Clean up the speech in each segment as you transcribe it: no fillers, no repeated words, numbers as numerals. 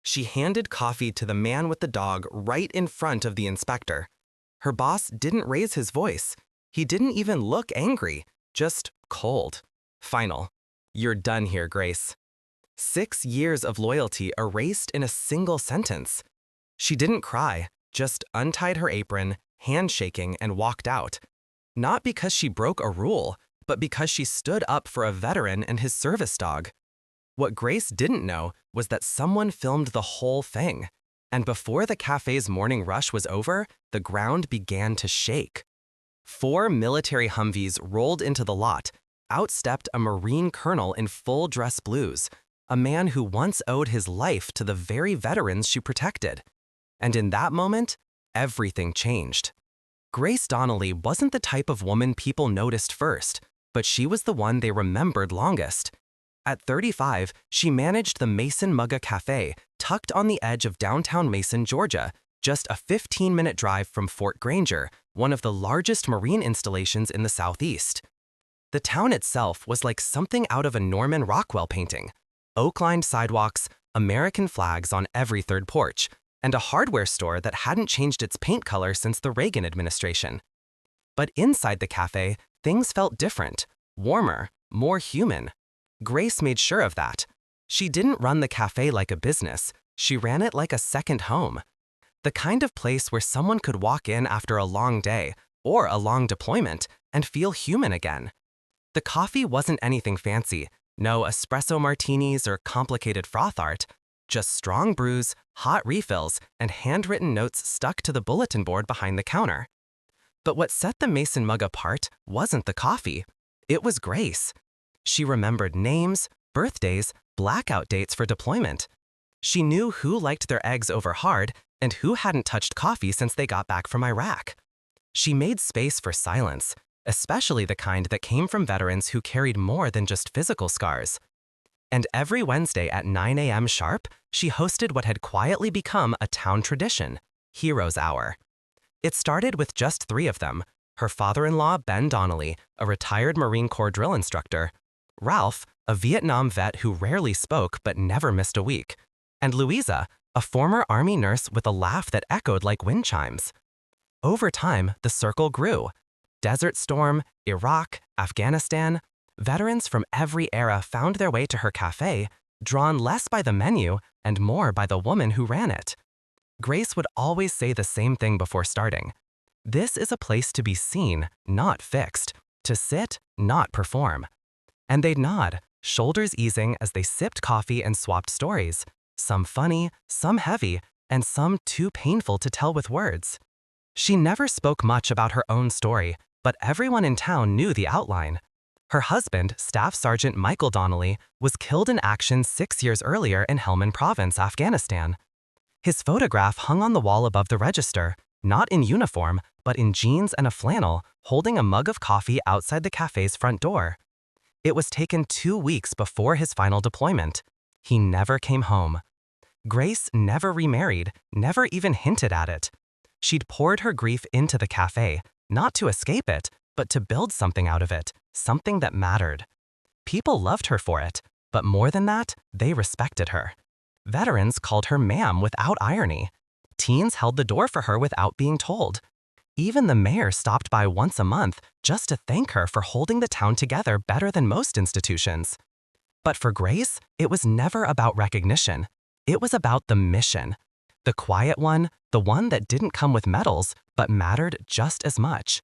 She handed coffee to the man with the dog right in front of the inspector. Her boss didn't raise his voice. He didn't even look angry, just cold. Final. You're done here, Grace. 6 years of loyalty erased in a single sentence. She didn't cry, just untied her apron, handshaking, and walked out. Not because she broke a rule, but because she stood up for a veteran and his service dog. What Grace didn't know was that someone filmed the whole thing. And before the cafe's morning rush was over, the ground began to shake. 4 military Humvees rolled into the lot. Outstepped a Marine colonel in full dress blues, a man who once owed his life to the very veterans she protected. And in that moment, everything changed. Grace Donnelly wasn't the type of woman people noticed first, but she was the one they remembered longest. At 35, she managed the Mason Mugga Café, tucked on the edge of downtown Mason, Georgia, just a 15-minute drive from Fort Granger, one of the largest Marine installations in the Southeast. The town itself was like something out of a Norman Rockwell painting. Oak-lined sidewalks, American flags on every third porch, and a hardware store that hadn't changed its paint color since the Reagan administration. But inside the cafe, things felt different, warmer, more human. Grace made sure of that. She didn't run the cafe like a business, she ran it like a second home. The kind of place where someone could walk in after a long day, or a long deployment, and feel human again. The coffee wasn't anything fancy, no espresso martinis or complicated froth art, just strong brews, hot refills, and handwritten notes stuck to the bulletin board behind the counter. But what set the Mason Mug apart wasn't the coffee. It was Grace. She remembered names, birthdays, blackout dates for deployment. She knew who liked their eggs over hard and who hadn't touched coffee since they got back from Iraq. She made space for silence, especially the kind that came from veterans who carried more than just physical scars. And every Wednesday at 9 a.m. sharp, she hosted what had quietly become a town tradition, Heroes Hour. It started with just 3 of them: her father-in-law, Ben Donnelly, a retired Marine Corps drill instructor; Ralph, a Vietnam vet who rarely spoke but never missed a week; and Louisa, a former Army nurse with a laugh that echoed like wind chimes. Over time, the circle grew. Desert Storm, Iraq, Afghanistan, veterans from every era found their way to her cafe, drawn less by the menu and more by the woman who ran it. Grace would always say the same thing before starting. This is a place to be seen, not fixed, to sit, not perform. And they'd nod, shoulders easing as they sipped coffee and swapped stories, some funny, some heavy, and some too painful to tell with words. She never spoke much about her own story, but everyone in town knew the outline. Her husband, Staff Sergeant Michael Donnelly, was killed in action 6 years earlier in Helmand Province, Afghanistan. His photograph hung on the wall above the register, not in uniform, but in jeans and a flannel, holding a mug of coffee outside the cafe's front door. It was taken 2 weeks before his final deployment. He never came home. Grace never remarried, never even hinted at it. She'd poured her grief into the cafe, not to escape it, but to build something out of it, something that mattered. People loved her for it, but more than that, they respected her. Veterans called her ma'am without irony. Teens held the door for her without being told. Even the mayor stopped by once a month just to thank her for holding the town together better than most institutions. But for Grace, it was never about recognition. It was about the mission. The quiet one, the one that didn't come with medals, but mattered just as much.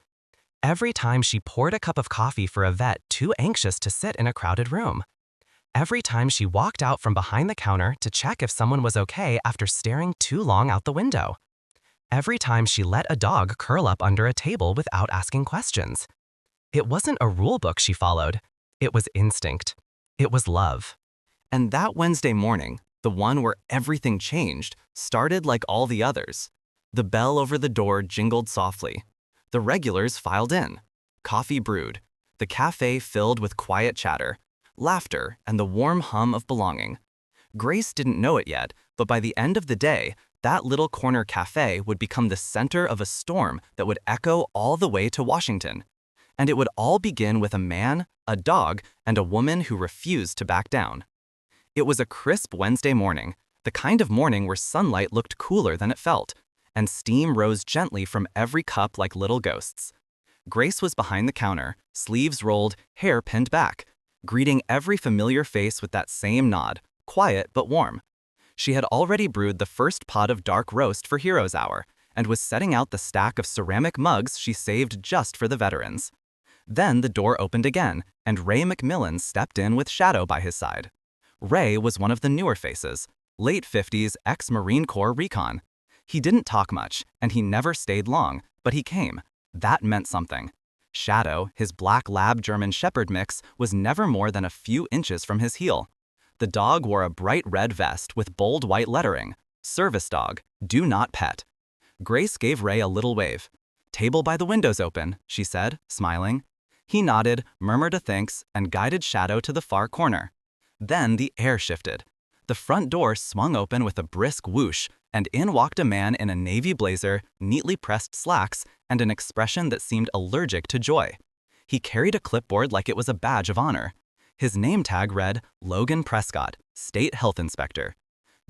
Every time she poured a cup of coffee for a vet too anxious to sit in a crowded room. Every time she walked out from behind the counter to check if someone was okay after staring too long out the window. Every time she let a dog curl up under a table without asking questions. It wasn't a rule book she followed. It was instinct. It was love. And that Wednesday morning, the one where everything changed, started like all the others. The bell over the door jingled softly. The regulars filed in. Coffee brewed. The cafe filled with quiet chatter, laughter, and the warm hum of belonging. Grace didn't know it yet, but by the end of the day, that little corner cafe would become the center of a storm that would echo all the way to Washington. And it would all begin with a man, a dog, and a woman who refused to back down. It was a crisp Wednesday morning, The kind of morning where sunlight looked cooler than it felt, and steam rose gently from every cup like little ghosts. Grace was behind the counter, sleeves rolled, hair pinned back, greeting every familiar face with that same nod, quiet but warm. She had already brewed the first pot of dark roast for Heroes Hour, and was setting out the stack of ceramic mugs she saved just for the veterans. Then the door opened again, and Ray McMillan stepped in with Shadow by his side. Ray was one of the newer faces, late 50s ex-Marine Corps recon. He didn't talk much, and he never stayed long, but he came. That meant something. Shadow, his black lab German Shepherd mix, was never more than a few inches from his heel. The dog wore a bright red vest with bold white lettering. Service dog, do not pet. Grace gave Ray a little wave. Table by the windows open, she said, smiling. He nodded, murmured a thanks, and guided Shadow to the far corner. Then the air shifted. The front door swung open with a brisk whoosh, and in walked a man in a navy blazer, neatly pressed slacks, and an expression that seemed allergic to joy. He carried a clipboard like it was a badge of honor. His name tag read, Logan Prescott, State Health Inspector.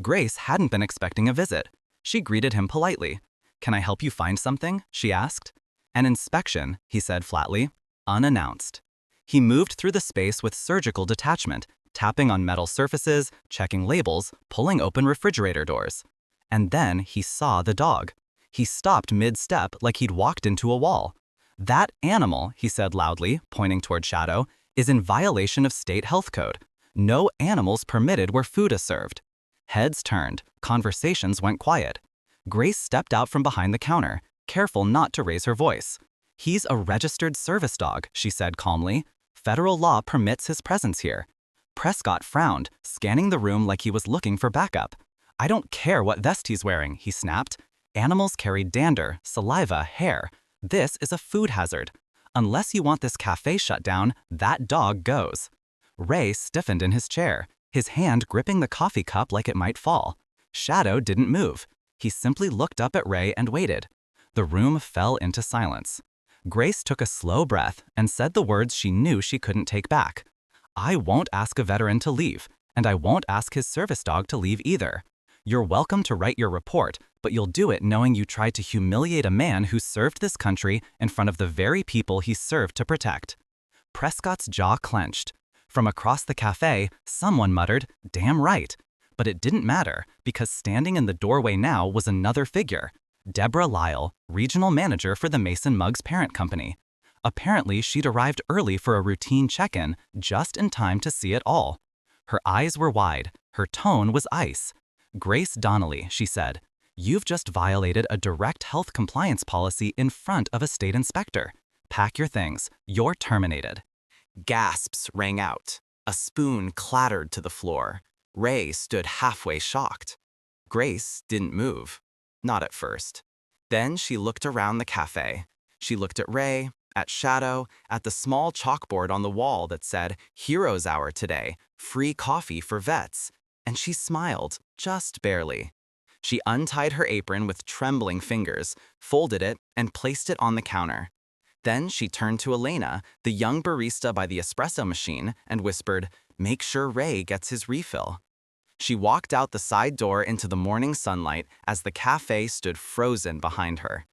Grace hadn't been expecting a visit. She greeted him politely. "Can I help you find something?" she asked. "An inspection," he said flatly, unannounced. He moved through the space with surgical detachment, tapping on metal surfaces, checking labels, pulling open refrigerator doors. And then he saw the dog. He stopped mid-step like he'd walked into a wall. "That animal," he said loudly, pointing toward Shadow, "is in violation of state health code. No animals permitted where food is served." Heads turned, conversations went quiet. Grace stepped out from behind the counter, careful not to raise her voice. "He's a registered service dog," she said calmly. "Federal law permits his presence here." Prescott frowned, scanning the room like he was looking for backup. "I don't care what vest he's wearing," he snapped. "Animals carry dander, saliva, hair. This is a food hazard. Unless you want this cafe shut down, that dog goes." Ray stiffened in his chair, his hand gripping the coffee cup like it might fall. Shadow didn't move. He simply looked up at Ray and waited. The room fell into silence. Grace took a slow breath and said the words she knew she couldn't take back. "I won't ask a veteran to leave, and I won't ask his service dog to leave either. You're welcome to write your report, but you'll do it knowing you tried to humiliate a man who served this country in front of the very people he served to protect." Prescott's jaw clenched. From across the cafe, someone muttered, "Damn right." But it didn't matter, because standing in the doorway now was another figure, Deborah Lyle, regional manager for the Mason Muggs parent company. Apparently, she'd arrived early for a routine check-in, just in time to see it all. Her eyes were wide, her tone was ice. "Grace Donnelly," she said, "you've just violated a direct health compliance policy in front of a state inspector. Pack your things, you're terminated." Gasps rang out. A spoon clattered to the floor. Ray stood halfway shocked. Grace didn't move. Not at first. Then she looked around the cafe. She looked at Ray, at Shadow, at the small chalkboard on the wall that said, "Heroes Hour today, free coffee for vets." And she smiled, just barely. She untied her apron with trembling fingers, folded it, and placed it on the counter. Then she turned to Elena, the young barista by the espresso machine, and whispered, "Make sure Ray gets his refill." She walked out the side door into the morning sunlight as the cafe stood frozen behind her.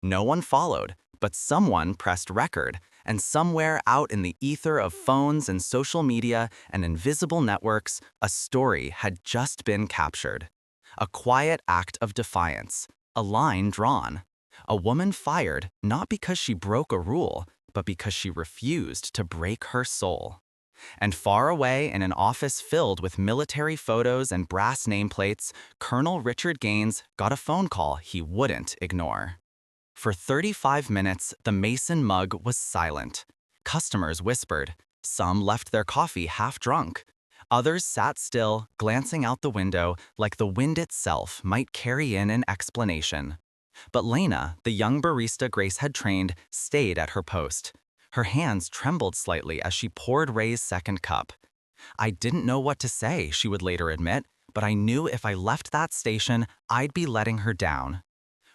No one followed, but someone pressed record, and somewhere out in the ether of phones and social media and invisible networks, a story had just been captured. A quiet act of defiance, a line drawn. A woman fired not because she broke a rule, but because she refused to break her soul. And far away in an office filled with military photos and brass nameplates, Colonel Richard Gaines got a phone call he wouldn't ignore. For 35 minutes, the Mason mug was silent. Customers whispered. Some left their coffee half drunk. Others sat still, glancing out the window like the wind itself might carry in an explanation. But Lena, the young barista Grace had trained, stayed at her post. Her hands trembled slightly as she poured Ray's second cup. "I didn't know what to say," she would later admit, "but I knew if I left that station, I'd be letting her down."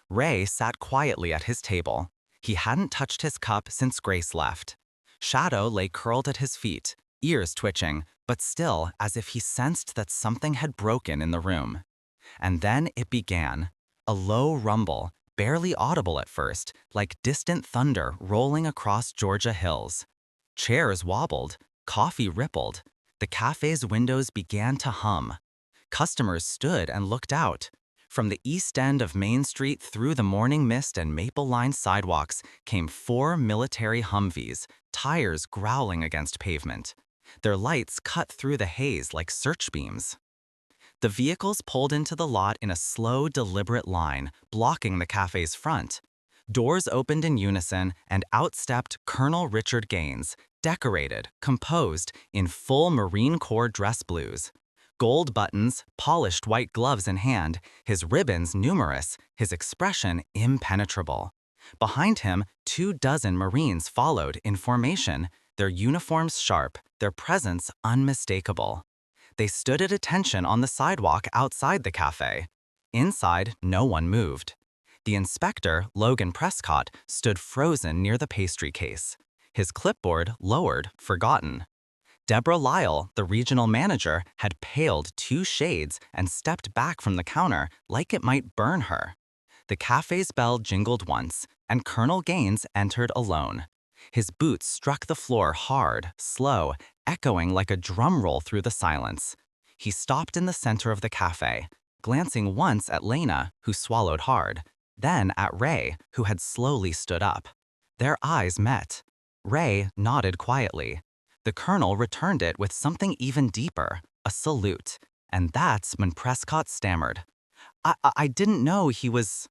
Ray sat quietly at his table. He hadn't touched his cup since Grace left. Shadow lay curled at his feet, ears twitching, but still as if he sensed that something had broken in the room. And then it began. A low rumble, barely audible at first, like distant thunder rolling across Georgia hills. Chairs wobbled, coffee rippled. The cafe's windows began to hum. Customers stood and looked out. From the east end of Main Street through the morning mist and maple-lined sidewalks came 4 military Humvees, tires growling against pavement. Their lights cut through the haze like search beams. The vehicles pulled into the lot in a slow, deliberate line, blocking the cafe's front. Doors opened in unison, and out stepped Colonel Richard Gaines, decorated, composed, in full Marine Corps dress blues. Gold buttons, polished white gloves in hand, his ribbons numerous, his expression impenetrable. Behind him, 24 Marines followed in formation, their uniforms sharp, their presence unmistakable. They stood at attention on the sidewalk outside the cafe. Inside, no one moved. The inspector, Logan Prescott, stood frozen near the pastry case. His clipboard lowered, forgotten. Deborah Lyle, the regional manager, had paled 2 shades and stepped back from the counter like it might burn her. The cafe's bell jingled once, and Colonel Gaines entered alone. His boots struck the floor hard, slow, echoing like a drum roll through the silence. He stopped in the center of the cafe, glancing once at Lena, who swallowed hard, then at Ray, who had slowly stood up. Their eyes met. Ray nodded quietly. The colonel returned it with something even deeper, a salute, and that's when Prescott stammered. I didn't know he was...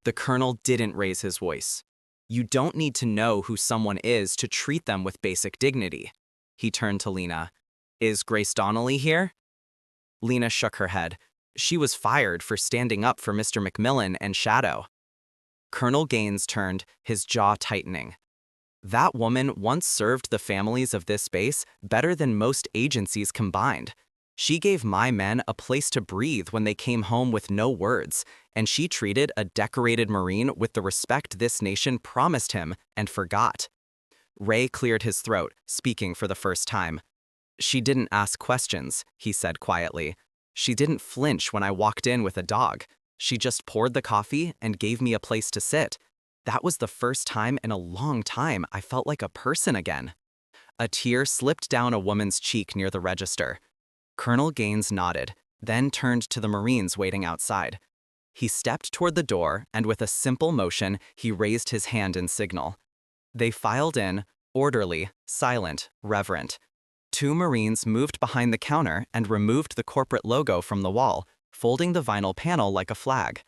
The colonel didn't raise his voice. You don't need to know who someone is to treat them with basic dignity. He turned to Lena. Is Grace Donnelly here? Lena shook her head. She was fired for standing up for Mr. McMillan and Shadow. Colonel Gaines turned, his jaw tightening. That woman once served the families of this base better than most agencies combined. She gave my men a place to breathe when they came home with no words, and she treated a decorated Marine with the respect this nation promised him and forgot. Ray cleared his throat, speaking for the first time. She didn't ask questions, he said quietly. She didn't flinch when I walked in with a dog. She just poured the coffee and gave me a place to sit. That was the first time in a long time I felt like a person again. A tear slipped down a woman's cheek near the register. Colonel Gaines nodded, then turned to the Marines waiting outside. He stepped toward the door, and with a simple motion, he raised his hand in signal. They filed in, orderly, silent, reverent. 2 Marines moved behind the counter and removed the corporate logo from the wall, folding the vinyl panel like a flag.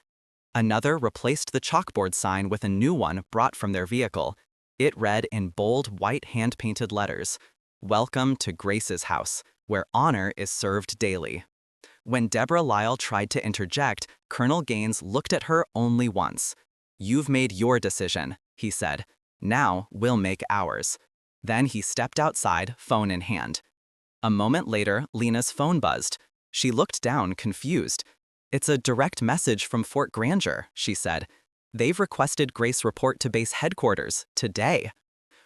Another replaced the chalkboard sign with a new one brought from their vehicle. It read in bold white hand-painted letters, "Welcome to Grace's house, where honor is served daily." When Deborah Lyle tried to interject, Colonel Gaines looked at her only once. "You've made your decision," he said. "Now we'll make ours." Then he stepped outside, phone in hand. A moment later, Lena's phone buzzed. She looked down, confused. "It's a direct message from Fort Granger," she said. "They've requested Grace report to base headquarters, today."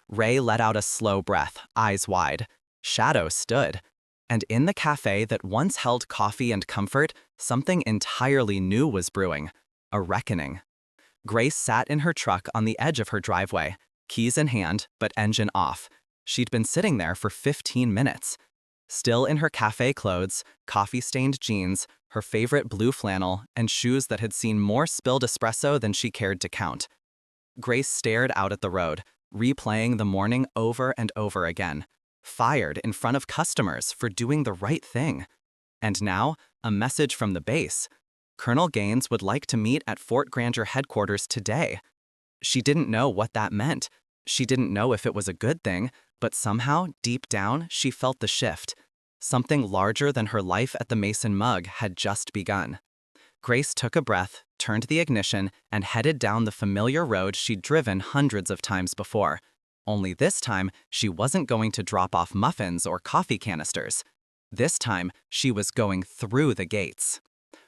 Ray let out a slow breath, eyes wide. Shadow stood. And in the cafe that once held coffee and comfort, something entirely new was brewing. A reckoning. Grace sat in her truck on the edge of her driveway, keys in hand, but engine off. She'd been sitting there for 15 minutes. Still in her cafe clothes, coffee-stained jeans, her favorite blue flannel, and shoes that had seen more spilled espresso than she cared to count. Grace stared out at the road, replaying the morning over and over again. Fired in front of customers for doing the right thing. And now, a message from the base. Colonel Gaines would like to meet at Fort Granger headquarters today. She didn't know what that meant. She didn't know if it was a good thing, but somehow, deep down, she felt the shift. Something larger than her life at the Mason Mug had just begun. Grace took a breath, turned the ignition, and headed down the familiar road she'd driven hundreds of times before. Only this time, she wasn't going to drop off muffins or coffee canisters. This time, she was going through the gates.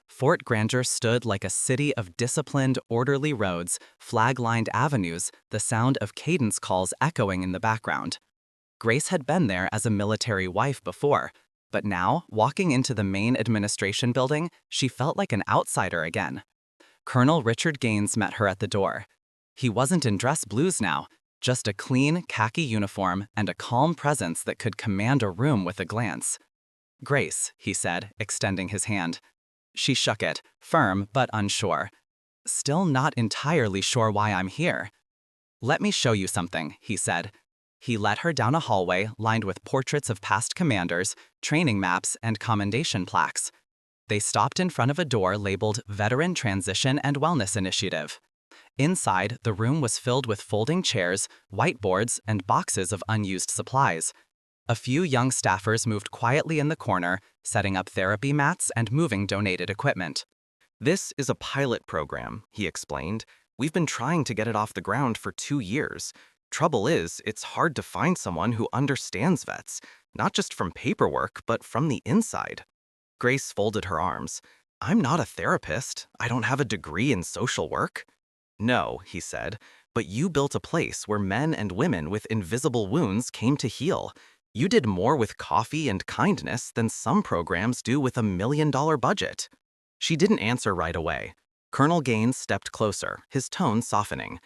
Fort Granger stood like a city of disciplined, orderly roads, flag-lined avenues, the sound of cadence calls echoing in the background. Grace had been there as a military wife before. But now, walking into the main administration building, she felt like an outsider again. Colonel Richard Gaines met her at the door. He wasn't in dress blues now, just a clean khaki uniform and a calm presence that could command a room with a glance. "Grace," he said, extending his hand. She shook it, firm but unsure. "Still not entirely sure why I'm here." "Let me show you something," he said. He led her down a hallway lined with portraits of past commanders, training maps, and commendation plaques. They stopped in front of a door labeled Veteran Transition and Wellness Initiative. Inside, the room was filled with folding chairs, whiteboards, and boxes of unused supplies. A few young staffers moved quietly in the corner, setting up therapy mats and moving donated equipment. This is a pilot program, he explained. We've been trying to get it off the ground for 2 years. Trouble is, it's hard to find someone who understands vets, not just from paperwork, but from the inside. Grace folded her arms. I'm not a therapist. I don't have a degree in social work. No, he said, but you built a place where men and women with invisible wounds came to heal. You did more with coffee and kindness than some programs do with $1 million budget. She didn't answer right away. Colonel Gaines stepped closer, his tone softening.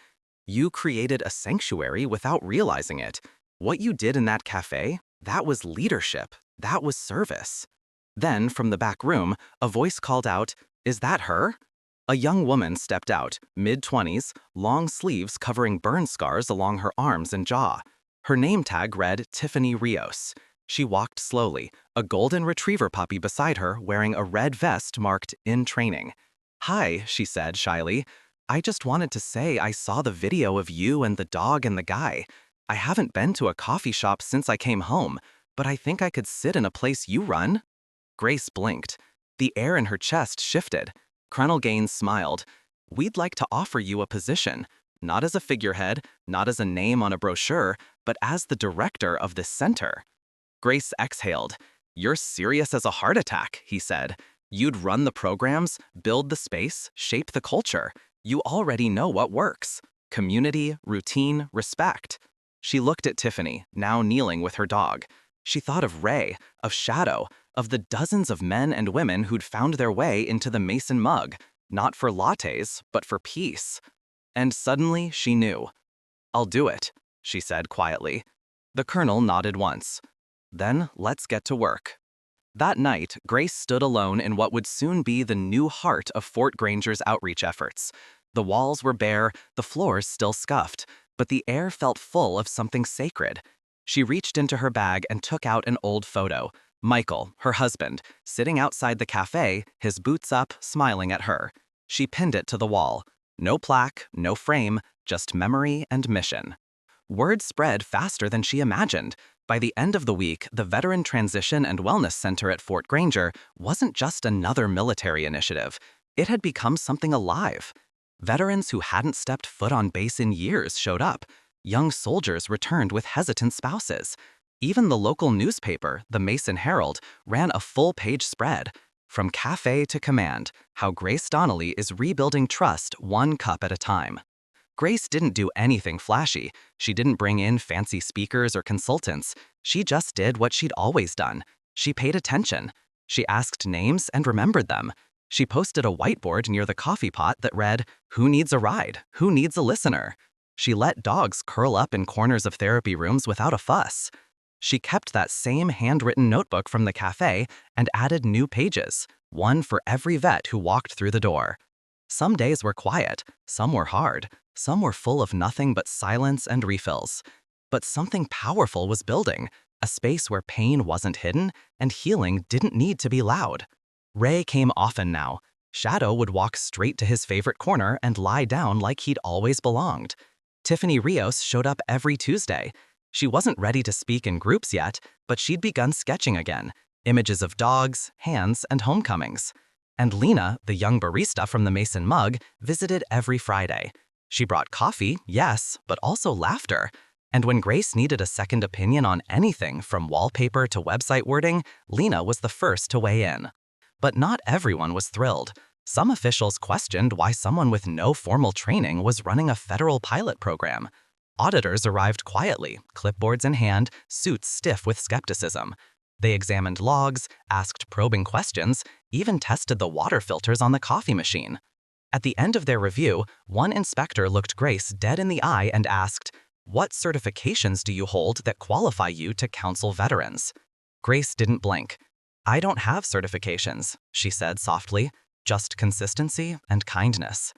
You created a sanctuary without realizing it. What you did in that cafe, that was leadership. That was service. Then, from the back room, a voice called out, "Is that her?" A young woman stepped out, mid-20s, long sleeves covering burn scars along her arms and jaw. Her name tag read Tiffany Rios. She walked slowly, a golden retriever puppy beside her wearing a red vest marked "In Training." "Hi," she said shyly. "I just wanted to say I saw the video of you and the dog and the guy. I haven't been to a coffee shop since I came home, but I think I could sit in a place you run." Grace blinked. The air in her chest shifted. Colonel Gaines smiled. "We'd like to offer you a position, not as a figurehead, not as a name on a brochure, but as the director of this center." Grace exhaled. "You're serious as a heart attack," he said. "You'd run the programs, build the space, shape the culture. You already know what works. Community, routine, respect." She looked at Tiffany, now kneeling with her dog. She thought of Ray, of Shadow, of the dozens of men and women who'd found their way into the Mason mug, not for lattes, but for peace. And suddenly she knew. "I'll do it," she said quietly. The colonel nodded once. "Then let's get to work." That night, Grace stood alone in what would soon be the new heart of Fort Granger's outreach efforts. The walls were bare, the floors still scuffed, but the air felt full of something sacred. She reached into her bag and took out an old photo. Michael, her husband, sitting outside the cafe, his boots up, smiling at her. She pinned it to the wall. No plaque, no frame, just memory and mission. Word spread faster than she imagined. By the end of the week, the Veteran Transition and Wellness Center at Fort Granger wasn't just another military initiative. It had become something alive. Veterans who hadn't stepped foot on base in years showed up. Young soldiers returned with hesitant spouses. Even the local newspaper, the Mason Herald, ran a full-page spread. From Café to Command, how Grace Donnelly is rebuilding trust one cup at a time. Grace didn't do anything flashy. She didn't bring in fancy speakers or consultants. She just did what she'd always done. She paid attention. She asked names and remembered them. She posted a whiteboard near the coffee pot that read, "Who needs a ride? Who needs a listener?" She let dogs curl up in corners of therapy rooms without a fuss. She kept that same handwritten notebook from the cafe and added new pages, one for every vet who walked through the door. Some days were quiet, some were hard, some were full of nothing but silence and refills. But something powerful was building, a space where pain wasn't hidden and healing didn't need to be loud. Ray came often now. Shadow would walk straight to his favorite corner and lie down like he'd always belonged. Tiffany Rios showed up every Tuesday. She wasn't ready to speak in groups yet, but she'd begun sketching again, images of dogs, hands, and homecomings. And Lena, the young barista from the Mason mug, visited every Friday. She brought coffee, yes, but also laughter. And when Grace needed a second opinion on anything from wallpaper to website wording, Lena was the first to weigh in. But not everyone was thrilled. Some officials questioned why someone with no formal training was running a federal pilot program. Auditors arrived quietly, clipboards in hand, suits stiff with skepticism. They examined logs, asked probing questions, even tested the water filters on the coffee machine. At the end of their review, one inspector looked Grace dead in the eye and asked, "What certifications do you hold that qualify you to counsel veterans?" Grace didn't blink. "I don't have certifications," she said softly, "just consistency and kindness."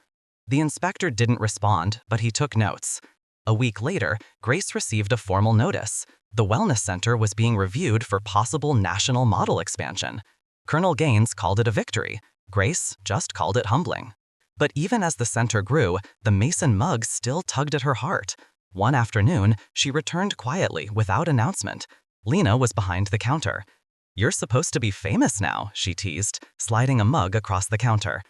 The inspector didn't respond, but he took notes. A week later, Grace received a formal notice. The wellness center was being reviewed for possible national model expansion. Colonel Gaines called it a victory. Grace just called it humbling. But even as the center grew, the Mason mug still tugged at her heart. One afternoon, she returned quietly without announcement. Lena was behind the counter. "You're supposed to be famous now," she teased, sliding a mug across the counter.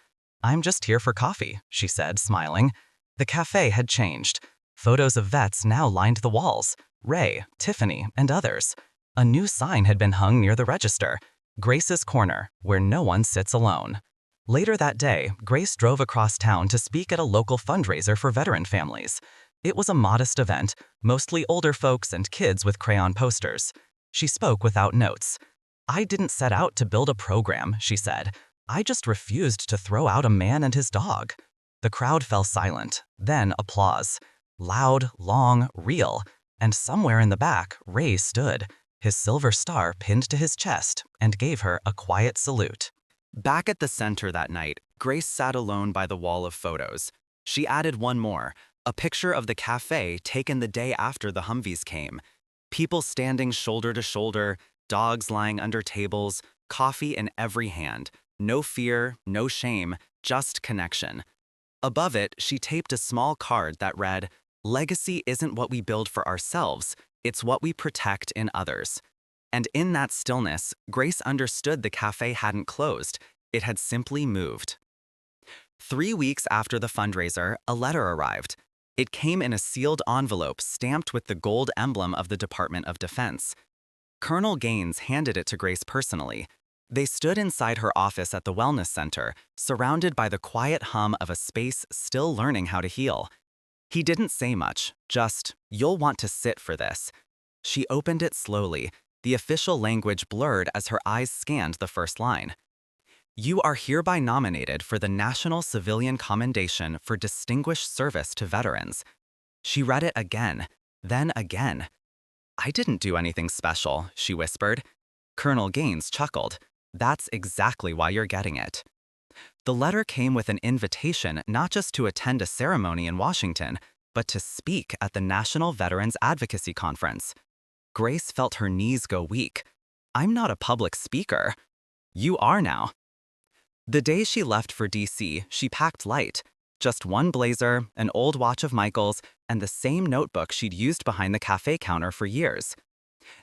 "I'm just here for coffee," she said, smiling. The cafe had changed. Photos of vets now lined the walls. Ray, Tiffany, and others. A new sign had been hung near the register. Grace's Corner, where no one sits alone. Later that day, Grace drove across town to speak at a local fundraiser for veteran families. It was a modest event, mostly older folks and kids with crayon posters. She spoke without notes. "I didn't set out to build a program," she said. "I just refused to throw out a man and his dog." The crowd fell silent, then applause. Loud, long, real. And somewhere in the back, Ray stood, his silver star pinned to his chest, and gave her a quiet salute. Back at the center that night, Grace sat alone by the wall of photos. She added one more, a picture of the cafe taken the day after the Humvees came. People standing shoulder to shoulder, dogs lying under tables, coffee in every hand. No fear, no shame, just connection. Above it, she taped a small card that read, "Legacy isn't what we build for ourselves, it's what we protect in others." And in that stillness, Grace understood the cafe hadn't closed, it had simply moved. 3 weeks after the fundraiser, a letter arrived. It came in a sealed envelope stamped with the gold emblem of the Department of Defense. Colonel Gaines handed it to Grace personally. They stood inside her office at the Wellness Center, surrounded by the quiet hum of a space still learning how to heal. He didn't say much, just, "You'll want to sit for this." She opened it slowly, the official language blurred as her eyes scanned the first line. "You are hereby nominated for the National Civilian Commendation for Distinguished Service to Veterans." She read it again, then again. "I didn't do anything special," she whispered. Colonel Gaines chuckled. "That's exactly why you're getting it." The letter came with an invitation not just to attend a ceremony in Washington, but to speak at the National Veterans Advocacy Conference. Grace felt her knees go weak. "I'm not a public speaker." "You are now." The day she left for D.C., she packed light. Just one blazer, an old watch of Michael's, and the same notebook she'd used behind the cafe counter for years.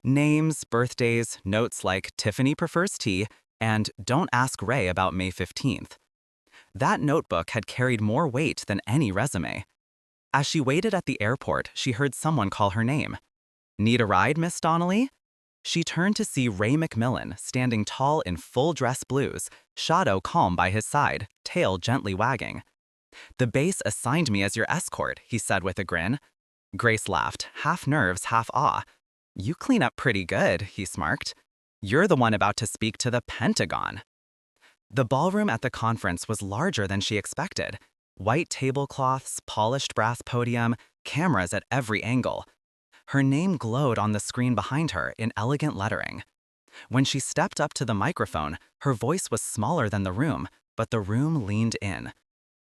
Names, birthdays, notes like "Tiffany prefers tea" and "Don't ask Ray about May 15th." That notebook had carried more weight than any resume. As she waited at the airport, she heard someone call her name. "Need a ride, Miss Donnelly?" She turned to see Ray McMillan standing tall in full dress blues, shadow calm by his side, tail gently wagging. "The base assigned me as your escort," he said with a grin. Grace laughed, half nerves, half awe. "You clean up pretty good," he smirked. "You're the one about to speak to the Pentagon." The ballroom at the conference was larger than she expected. White tablecloths, polished brass podium, cameras at every angle. Her name glowed on the screen behind her in elegant lettering. When she stepped up to the microphone, her voice was smaller than the room, but the room leaned in.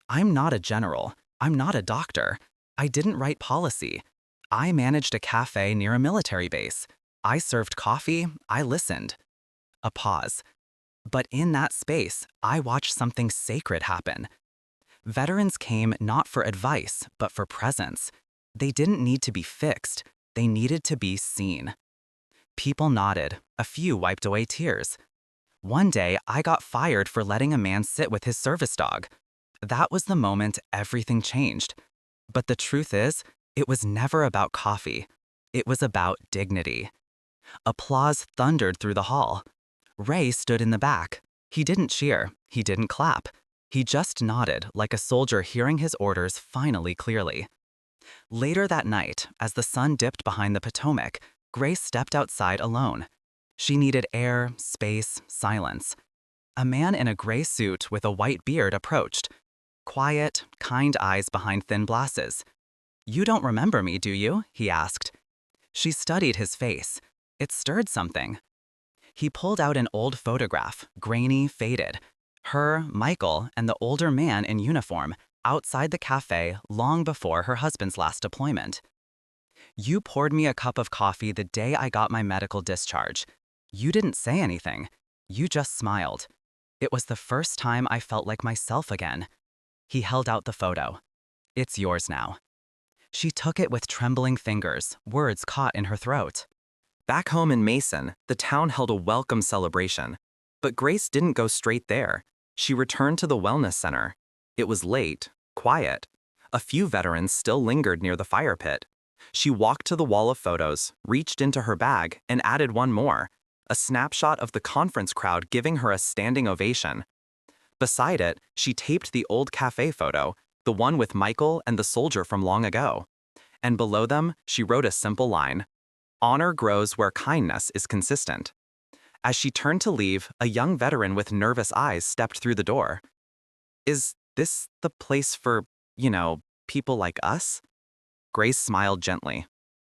"I'm not a general. I'm not a doctor. I didn't write policy. I managed a cafe near a military base. I served coffee. I listened." A pause. "But in that space, I watched something sacred happen." Veterans came not for advice, but for presence. They didn't need to be fixed. They needed to be seen. People nodded. A few wiped away tears. "One day, I got fired for letting a man sit with his service dog." That was the moment everything changed. But the truth is, it was never about coffee. It was about dignity. Applause thundered through the hall. Ray stood in the back. He didn't cheer. He didn't clap. He just nodded like a soldier hearing his orders finally clearly. Later that night, as the sun dipped behind the Potomac, Grace stepped outside alone. She needed air, space, silence. A man in a gray suit with a white beard approached. Quiet, kind eyes behind thin glasses. "You don't remember me, do you?" he asked. She studied his face. It stirred something. He pulled out an old photograph, grainy, faded. Her, Michael, and the older man in uniform, outside the cafe long before her husband's last deployment. "You poured me a cup of coffee the day I got my medical discharge. You didn't say anything. You just smiled. It was the first time I felt like myself again." He held out the photo. "It's yours now." She took it with trembling fingers, words caught in her throat. Back home in Mason, the town held a welcome celebration. But Grace didn't go straight there. She returned to the wellness center. It was late, quiet. A few veterans still lingered near the fire pit. She walked to the wall of photos, reached into her bag, and added one more, a snapshot of the conference crowd giving her a standing ovation. Beside it, she taped the old cafe photo, the one with Michael and the soldier from long ago. And below them, she wrote a simple line: "Honor grows where kindness is consistent." As she turned to leave, a young veteran with nervous eyes stepped through the door. "Is this the place for, people like us?" Grace smiled gently.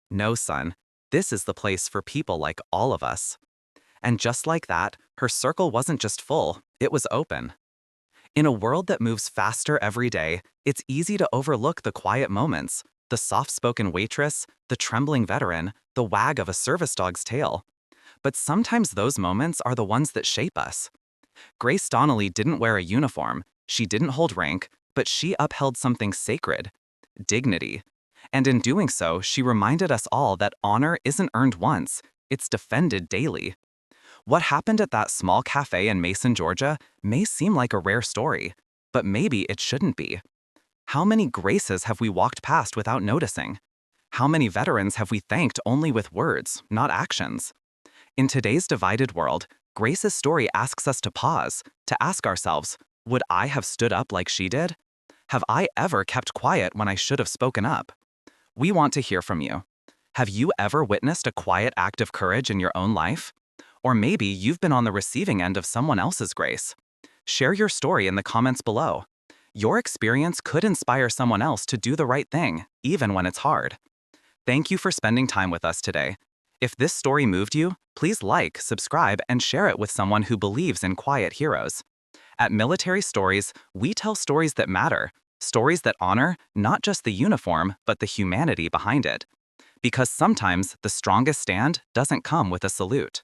"No, son. This is the place for people like all of us." And just like that, her circle wasn't just full, it was open. In a world that moves faster every day, it's easy to overlook the quiet moments, the soft-spoken waitress, the trembling veteran, the wag of a service dog's tail. But sometimes those moments are the ones that shape us. Grace Donnelly didn't wear a uniform, she didn't hold rank, but she upheld something sacred: dignity. And in doing so, she reminded us all that honor isn't earned once, it's defended daily. What happened at that small cafe in Mason, Georgia, may seem like a rare story, but maybe it shouldn't be. How many graces have we walked past without noticing? How many veterans have we thanked only with words, not actions? In today's divided world, Grace's story asks us to pause, to ask ourselves, would I have stood up like she did? Have I ever kept quiet when I should have spoken up? We want to hear from you. Have you ever witnessed a quiet act of courage in your own life? Or maybe you've been on the receiving end of someone else's grace. Share your story in the comments below. Your experience could inspire someone else to do the right thing, even when it's hard. Thank you for spending time with us today. If this story moved you, please like, subscribe, and share it with someone who believes in quiet heroes. At Military Stories, we tell stories that matter, stories that honor not just the uniform, but the humanity behind it. Because sometimes the strongest stand doesn't come with a salute.